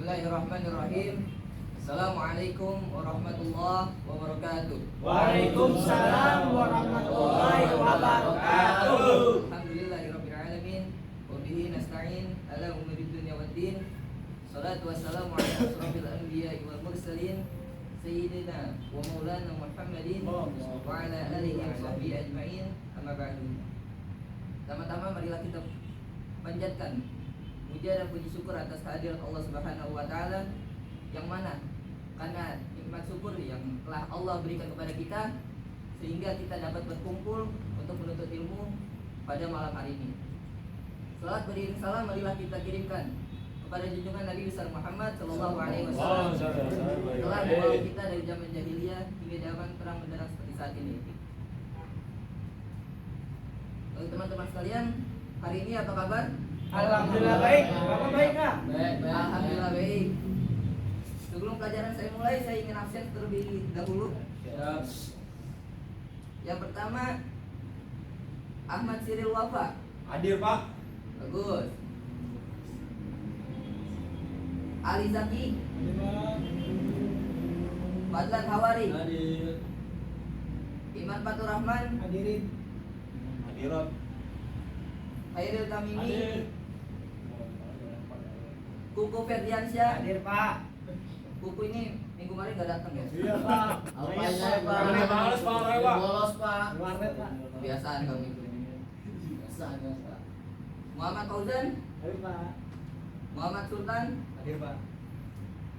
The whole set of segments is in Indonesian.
Bismillahirrahmanirrahim. Assalamualaikum warahmatullahi wabarakatuh. Waalaikumsalam warahmatullahi wabarakatuh. Alhamdulillahirabbil alamin wa bihi nasta'in ala umuri dunya waddin. Shalatu wassalamu ala asrofil anbiya'i wal mursalin sayyidina wa maulana Muhammadin wa ala alihi wa sahbihi ajma'in. Amma ba'du. Pertama-tama marilah kita panjatkan puja dan puji syukur atas kehadiran Allah Subhanahu wa taala, yang mana karena nikmat syukur yang telah Allah berikan kepada kita sehingga kita dapat berkumpul untuk menuntut ilmu pada malam hari ini. Salawat beriring salam marilah kita kirimkan kepada junjungan Nabi besar Muhammad sallallahu alaihi wasallam, telah membawa kita dari zaman jahiliyah hingga zaman perang menderang seperti saat ini. Lalu teman-teman sekalian, hari ini apa kabar? Alhamdulillah baik. Bapak baik nggak? Baik. Alhamdulillah baik. Sebelum pelajaran saya mulai, saya ingin absen terlebih dahulu. Yang pertama, Ahmad Siril Wafa. Hadir, Pak. Bagus. Ali Zaki. Fadlan Hawari. Hadir. Iman Fatur Rahman. Hadirin. Hadirat. Khairil Tamimi. Hadir. Kuku Ferdiansyah. Hadir Pak. Kuku ini minggu kemarin gak datang ya? Iya, Pak. Alpain saya Pak. Ini males, Pak, kayak, Pak. Bolos Pak. Warnet Pak. Kebiasaan kamu itu. Kebiasaan. Muhammad Fauzan. Hadir Pak. Muhammad Sultan. Hadir Pak.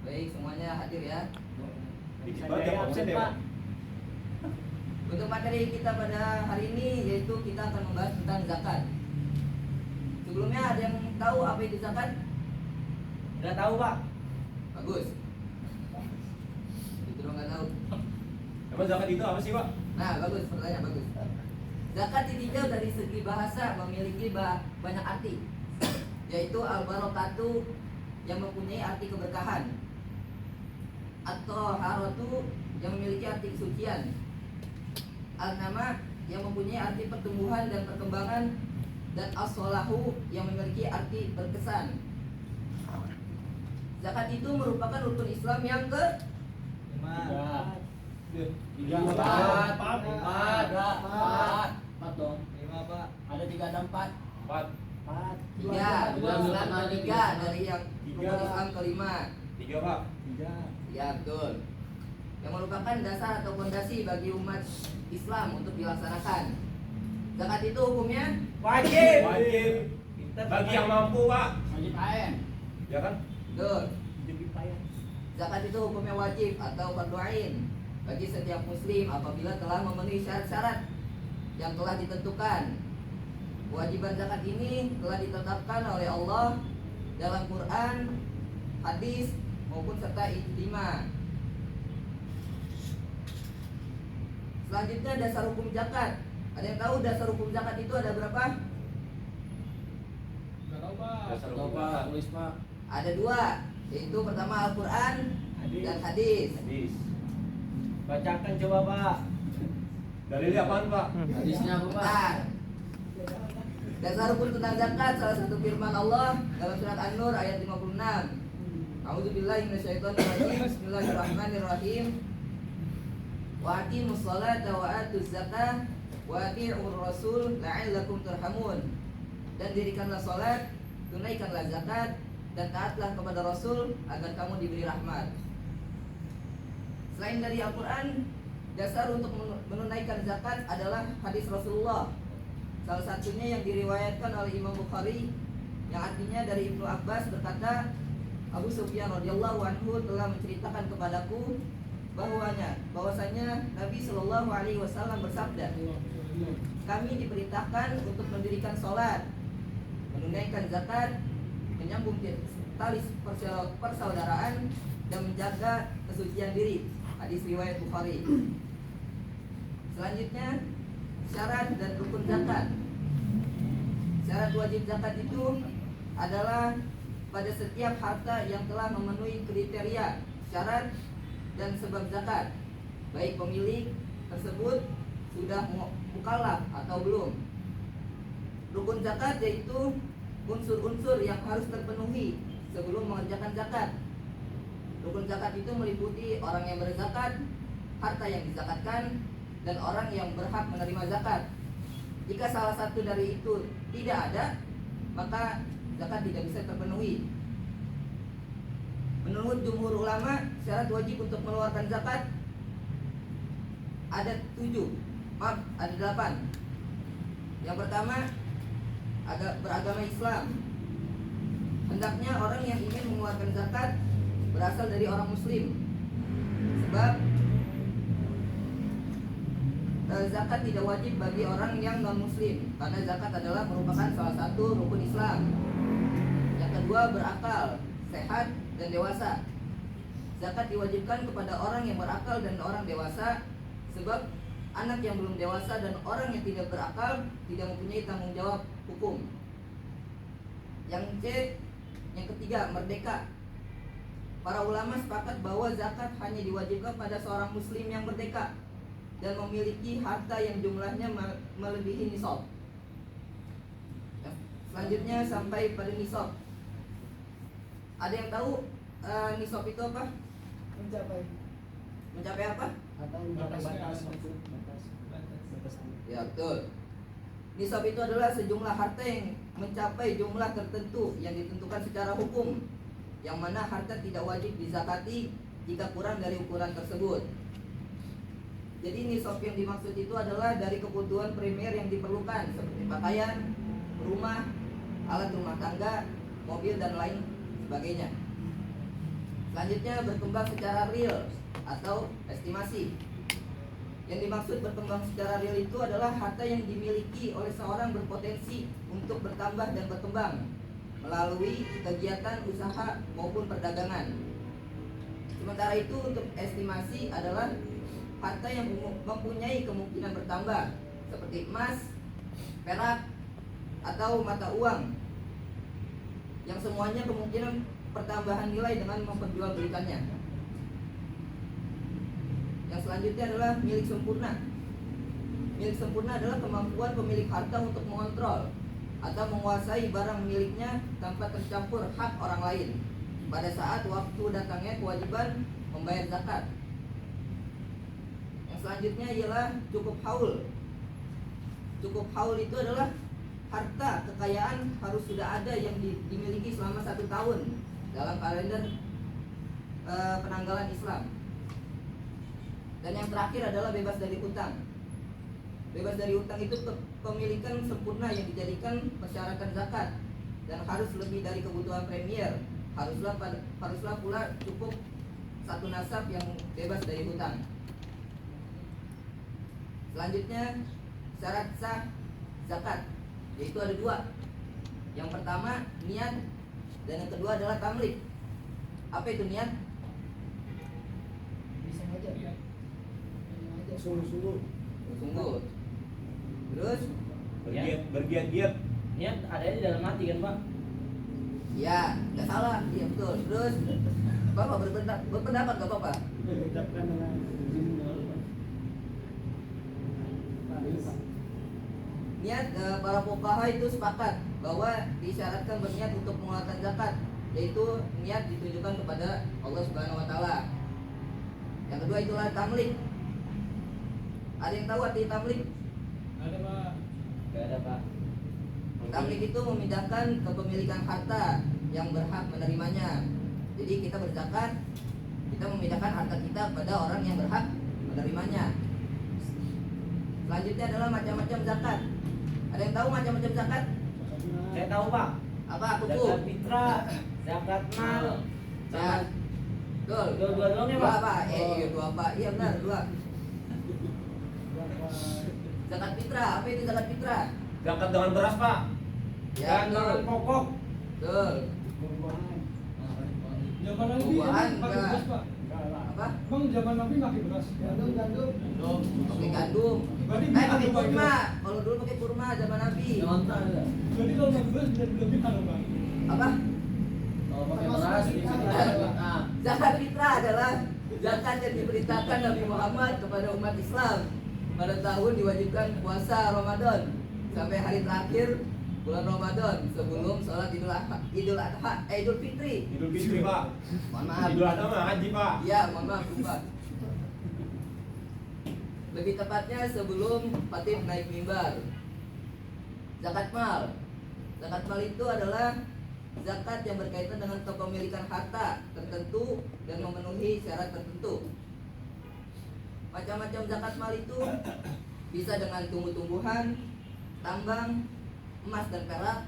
Baik, semuanya hadir ya. Dikit banget yang absen ya, Pak. Untuk materi kita pada hari ini yaitu kita akan membahas tentang zakat. Sebelumnya ada yang tahu apa itu zakat? Udah tahu Pak? Bagus. Itu dong nggak tahu. Emang zakat itu apa sih, Pak? Nah, bagus, pertanyaan bagus. Zakat ditinjau dari segi bahasa memiliki banyak arti, yaitu al-barakatu yang mempunyai arti keberkahan, atau haratu yang memiliki arti kesucian, al-nama yang mempunyai arti pertumbuhan dan perkembangan, dan as-solahu yang memiliki arti berkesan. Zakat itu merupakan rukun Islam yang ke Empat dong. 5 Pak. Ada 3 ada 4. 4. 4. tiga, Islam tiga dari yang rukun Islam kelima. 3, Pak. 3. Ya betul. Yang merupakan dasar atau fondasi bagi umat Islam untuk dilaksanakan. Zakat itu hukumnya Wajib. Wajib. Bagi yang mampu, Pak. Wajib ain. Ya kan? betul. Wajib ain. Zakat itu hukumnya wajib atau fardu ain bagi setiap muslim apabila telah memenuhi syarat-syarat yang telah ditentukan. Kewajiban zakat ini telah ditetapkan oleh Allah dalam Quran, hadis maupun serta ijma. Selanjutnya dasar hukum zakat. Ada yang tahu dasar hukum zakat itu ada berapa? Dasar hukum, Pak. Tulis Pak. Ada 2, yaitu pertama Al-Quran Hadis. dan hadis. Hadis. Bacakan coba Pak. Dalilnya apaan, Pak? Hadisnya apa Pak? Nah, dasar hukum tentang zakat salah satu firman Allah dalam surat An-Nur ayat 56. A'udzubillahi minasyaitonirrajim. Bismillahirrahmanirrahim. Wa aqimus sholata wa atuz zakah wa ati'ur rasul la'allakum turhamun. Dan dirikanlah salat, tunaikanlah zakat, dan taatlah kepada Rasul agar kamu diberi rahmat. Selain dari Al-Quran, dasar untuk menunaikan zakat adalah hadis Rasulullah. Salah satunya yang diriwayatkan oleh Imam Bukhari, yang artinya dari Ibnu Abbas berkata, Abu Sufyan radhiyallahu anhu telah menceritakan kepadaku bahwasanya Nabi Shallallahu alaihi wasallam bersabda, kami diperintahkan untuk mendirikan sholat, menunaikan zakat, menyambung tali persaudaraan, dan menjaga kesucian diri. Hadis riwayat Bukhari. Selanjutnya, syarat dan rukun zakat. Syarat wajib zakat itu adalah pada setiap harta yang telah memenuhi kriteria, syarat, dan sebab zakat, baik pemilik tersebut sudah mukallaf atau belum. Rukun zakat yaitu unsur-unsur yang harus terpenuhi sebelum mengerjakan zakat. Rukun zakat itu meliputi orang yang berzakat, harta yang dizakatkan, dan orang yang berhak menerima zakat. Jika salah satu dari itu tidak ada, maka zakat tidak bisa terpenuhi. Menurut jumhur ulama, syarat wajib untuk mengeluarkan zakat ada 8. Yang pertama, beragama Islam. Hendaknya orang yang ingin mengeluarkan zakat berasal dari orang muslim. Sebab zakat tidak wajib bagi orang yang non muslim, karena zakat adalah merupakan salah satu rukun Islam. Yang kedua, berakal, sehat, dan dewasa. Zakat diwajibkan kepada orang yang berakal dan orang dewasa, sebab anak yang belum dewasa dan orang yang tidak berakal tidak mempunyai tanggung jawab hukum. Yang ketiga, merdeka. Para ulama sepakat bahwa zakat hanya diwajibkan pada seorang muslim yang merdeka dan memiliki harta yang jumlahnya melebihi nisab. Selanjutnya sampai pada nisab. Ada yang tahu nisab itu apa? Mencapai apa? Batas. Ya, betul. Nisab itu adalah sejumlah harta yang mencapai jumlah tertentu yang ditentukan secara hukum, yang mana harta tidak wajib dizakati jika kurang dari ukuran tersebut. Jadi nisab yang dimaksud itu adalah dari kebutuhan primer yang diperlukan, seperti pakaian, rumah, alat rumah tangga, mobil, dan lain sebagainya. Selanjutnya, berkembang secara real atau estimasi. Yang dimaksud berkembang secara real itu adalah harta yang dimiliki oleh seorang berpotensi untuk bertambah dan berkembang melalui kegiatan usaha maupun perdagangan. Sementara itu, untuk estimasi adalah harta yang mempunyai kemungkinan bertambah, seperti emas, perak, atau mata uang, yang semuanya kemungkinan pertambahan nilai dengan memperjualbelikannya. Yang selanjutnya adalah milik sempurna. Milik sempurna adalah kemampuan pemilik harta untuk mengontrol atau menguasai barang miliknya tanpa tercampur hak orang lain pada saat waktu datangnya kewajiban membayar zakat. Yang selanjutnya ialah cukup haul. Cukup haul itu adalah harta kekayaan harus sudah ada yang dimiliki selama 1 tahun dalam kalender penanggalan Islam. Dan yang terakhir adalah bebas dari hutang. Bebas dari hutang itu kepemilikan sempurna yang dijadikan persyaratan zakat dan harus lebih dari kebutuhan premier. Haruslah pula cukup 1 nasab yang bebas dari hutang. Selanjutnya, syarat sah zakat, yaitu ada 2. Yang pertama, niat, dan yang kedua adalah tamlik. Apa itu niat? Bisa aja. Sungguh-sungguh. Sungguh. Terus? Bergiat-giat. Niat ada di dalam hati kan, Pak? Ya, nggak salah. Iya, betul. Terus Bapak berpendapat nggak Bapak? Diucapkan dengan Niat, para fuqaha itu sepakat bahwa disyaratkan berniat untuk mengeluarkan zakat, yaitu niat ditujukan kepada Allah Subhanahu wa taala. Yang kedua itulah tamlik. Ada yang tahu arti tamlik? ada Pak. Gak ada, Pak. Tamlik itu memindahkan kepemilikan harta yang berhak menerimanya. Jadi kita berzakat, kita memindahkan harta kita pada orang yang berhak menerimanya. Selanjutnya adalah macam-macam zakat. Ada yang tahu macam-macam zakat? Saya tahu, Pak. Apa aku tuh? Zakat fitrah, zakat mal. Ya, betul. Dua doangnya, Dua Pak. apa? Iya, 2 apa? Iya benar, 2. Zakat fitrah, apa itu zakat fitrah? Zakat dengan beras, Pak. Ya, Dan betul. pokok. Betul. Zaman Nabi Buah-buahan pakai enggak. beras Pak. Apa? Bang zaman Nabi pakai beras. Gandum. Pakai gandum. Berarti Pakai gandum pakai kurma. Kalau dulu pakai kurma zaman Nabi. Jadi kalau pakai beras lebih anu Bang. Apa? Kalau pakai beras bisa Zakat fitrah adalah zakat yang diberitakan Nabi Muhammad kepada umat Islam pada tahun diwajibkan puasa Ramadan sampai hari terakhir bulan Ramadan sebelum sholat Idul Fitri. Idul Fitri Pak. Mohon maaf. Idul Adha mah haji Pak. Ya, mohon maaf lupa. Lebih tepatnya sebelum khatib naik mimbar. Zakat mal. Zakat mal itu adalah zakat yang berkaitan dengan kepemilikan harta tertentu dan memenuhi syarat tertentu. Macam-macam zakat mal itu bisa dengan tumbuh-tumbuhan, tambang, emas dan perak,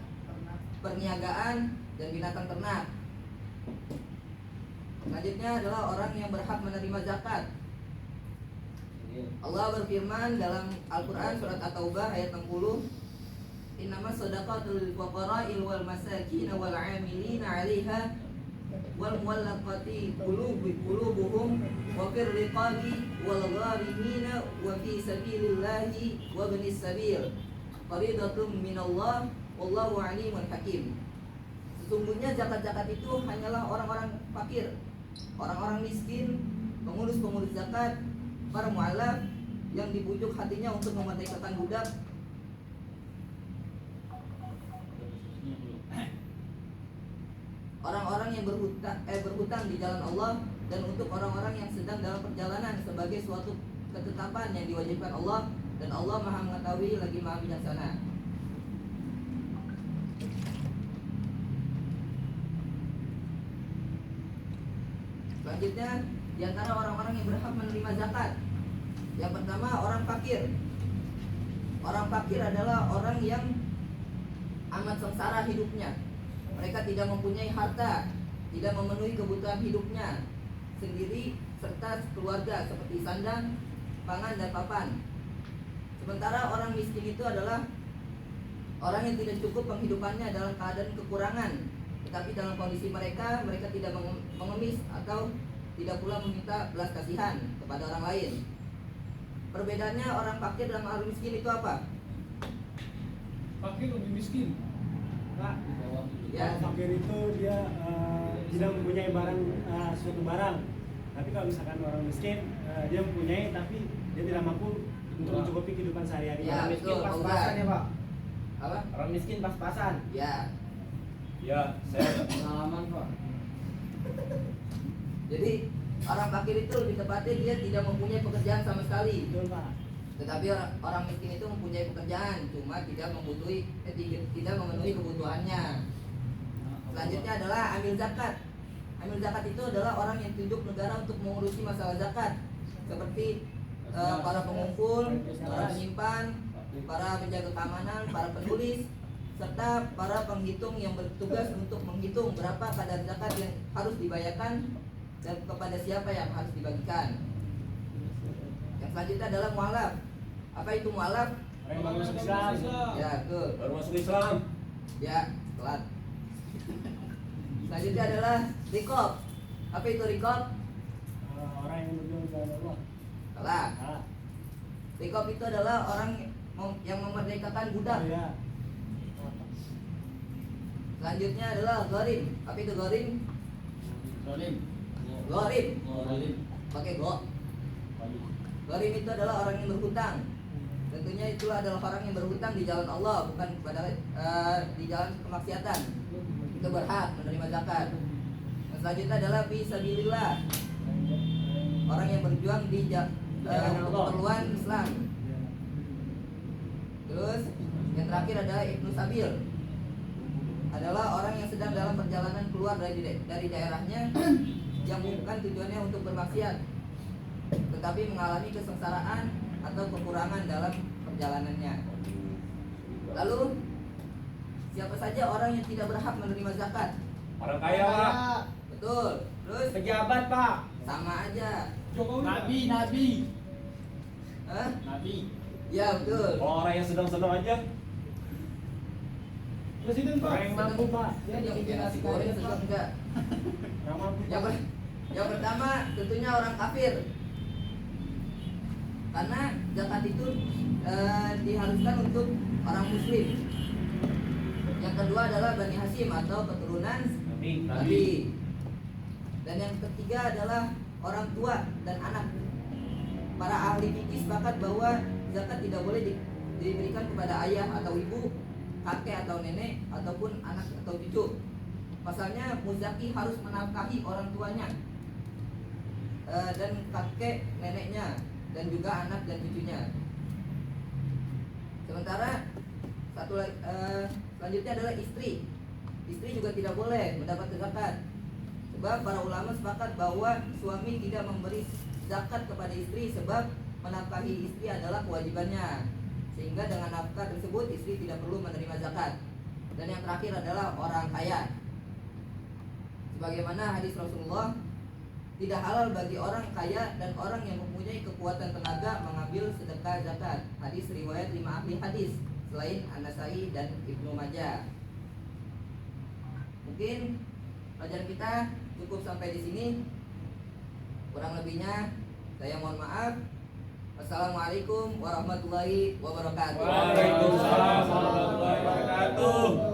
perniagaan, dan binatang ternak. Selanjutnya adalah orang yang berhak menerima zakat. Allah berfirman dalam Al-Quran surat At-Taubah ayat 60, Innamas shadaqatu lil fuqara'il wal masakin wal 'amilina 'alaiha wal muwallaqati qulubuhum wa fir riqabi wal gharimina wa fi sabilillahi wa ibnis sabil fariidatun minallah wallahu 'alimun hakim. Sesungguhnya zakat-zakat itu hanyalah orang-orang fakir, orang-orang miskin, pengurus-pengurus zakat, para mu'alaf yang dibujuk hatinya untuk memerdekakan budak, orang-orang yang berhutang di jalan Allah, dan untuk orang-orang yang sedang dalam perjalanan sebagai suatu ketetapan yang diwajibkan Allah, dan Allah Maha mengetahui lagi Maha bijaksana. Selanjutnya di antara orang-orang yang berhak menerima zakat, yang pertama orang fakir. Orang fakir adalah orang yang amat sengsara hidupnya. Mereka tidak mempunyai harta, tidak memenuhi kebutuhan hidupnya sendiri serta keluarga seperti sandang, pangan, dan papan. Sementara orang miskin itu adalah orang yang tidak cukup penghidupannya dalam keadaan kekurangan, tetapi dalam kondisi mereka tidak mengemis atau tidak pula meminta belas kasihan kepada orang lain. Perbedaannya orang fakir dan orang miskin itu apa? Fakir lebih miskin. Pak, Ya. kalau fakir itu dia tidak mempunyai suatu barang. Tapi kalau misalkan orang miskin, dia mempunyai tapi dia tidak mampu untuk mencukupi kehidupan sehari-hari. Ya, Orang miskin betul, pas-pasan ya Pak. Apa? Orang miskin pas-pasan. Ya. Ya, saya Pengalaman Pak. Jadi orang fakir itu lebih tepatnya dia tidak mempunyai pekerjaan sama sekali. Betul Pak. Tetapi orang miskin itu mempunyai pekerjaan, cuma tidak memenuhi kebutuhannya. Selanjutnya adalah amil zakat. Amil zakat itu adalah orang yang tunjuk negara untuk mengurusi masalah zakat, seperti para pengumpul, para penyimpan, para penjaga keamanan, para penulis, serta para penghitung yang bertugas untuk menghitung berapa kadar zakat yang harus dibayarkan dan kepada siapa yang harus dibagikan. Yang selanjutnya adalah mualaf. Apa itu mualaf? Orang yang baru masuk Islam. Ya, betul. baru masuk Islam. Ya, telat. Selanjutnya adalah rikob. Apa itu rikob? Orang yang berjuang kepada Allah. Salah. Ah, Rikob itu adalah orang yang memerdekakan budak. oh, ya. Selanjutnya adalah gharim. Apa itu gharim? Zalim. Gharim. Zalim. Pakai go. Gharim itu adalah orang yang berhutang. Tentunya itulah adalah orang yang berhutang di jalan Allah, bukan pada di jalan kemaksiatan. Itu berhak menerima zakat. Yang selanjutnya adalah fi sabilillah. Orang yang berjuang di untuk keperluan Islam. Terus yang terakhir adalah Ibnu Sabil. Adalah orang yang sedang dalam perjalanan keluar dari daerahnya yang bukan tujuannya untuk bermaksiat, tetapi mengalami kesengsaraan atau kekurangan dalam perjalanannya. Lalu siapa saja orang yang tidak berhak menerima zakat? Orang kaya Pak. Betul. Terus Pejabat Pak. sama aja. Jokowi. Nabi. Hah? Nabi. Ya betul. Kalau orang yang sedang-sedang aja. Presiden Pak. Orang yang mampu Pak. Ya, yang bikin nasi goreng sedang enggak. Orang mampu. Yang pertama tentunya orang kafir. Karena zakat itu diharuskan untuk orang muslim. Yang kedua adalah Bani Hashim atau keturunan Nabi. Dan yang ketiga adalah orang tua dan anak. Para ahli fikih sepakat bahwa zakat tidak boleh diberikan kepada ayah atau ibu, kakek atau nenek ataupun anak atau cucu. Pasalnya muzaki harus menafkahi orang tuanya dan kakek neneknya dan juga anak dan cucunya. Sementara selanjutnya adalah istri. Istri juga tidak boleh mendapat zakat. Sebab para ulama sepakat bahwa suami tidak memberi zakat kepada istri sebab menafkahi istri adalah kewajibannya. Sehingga dengan nafkah tersebut istri tidak perlu menerima zakat. Dan yang terakhir adalah orang kaya. Sebagaimana hadis Rasulullah, tidak halal bagi orang kaya dan orang yang mempunyai kekuatan tenaga mengambil sedekah zakat. Hadis riwayat 5 ahli hadis selain An-Nasai dan Ibnu Majah. Mungkin pelajaran kita cukup sampai di sini. Kurang lebihnya saya mohon maaf. Wassalamualaikum warahmatullahi wabarakatuh. Waalaikumsalam warahmatullahi wabarakatuh.